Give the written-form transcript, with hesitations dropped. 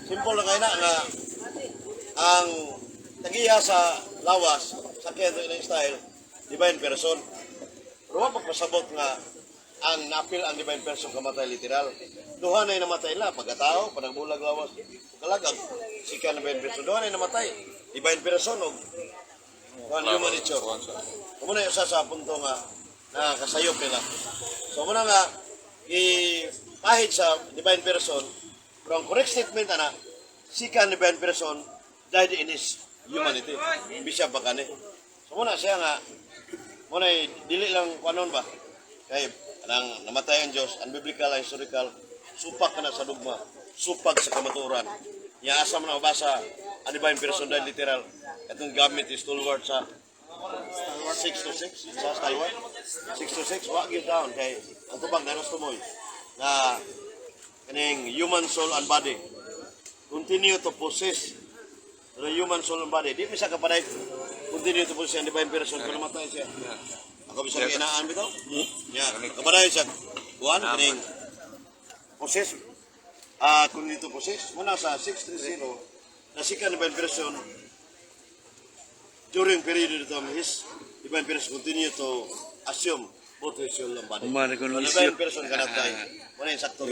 simple na kayo nga ang tagiya sa lawas, sa kento ng style, divine person. Pero magpasabot nga ang napil ang divine person kamatay literal. Duha na namatay na, pagkatao, panagbulag lawas, kalagag, sika na divine person. Duha na namatay, divine person o one human nature. Kumuna yung sa punto nga nakakasayop nila. So muna nga, pahit sa divine person, pero ang correct statement na sika na divine person died in his humanity. Bisya ba kani? So muna siya nga, muna dili lang kanon ba? Kaya nang namatay ang Diyos, unbiblical, historical, supak ka na sa dugma, supag sa kamaturan. Yang asa mo na mabasa, ang divine person died literal. Itong gamit is stalwart sa 6 to 6, sa stalwart. 6 to 6, wag you down. Kaya ang tubag na tumoy na kaning human soul and body continue to possess the human soul and body. Di bisa kapaday continue to possess ang divine person kung namatay siya. Ako bisa inaan bitaw? Ya, kapaday siya. Buwan kaning possess continue to possess muna sa 630 na sika divine person during period of time his divine person continue to assume both his soul and body. Divine person kanatay. Muna yung sakto.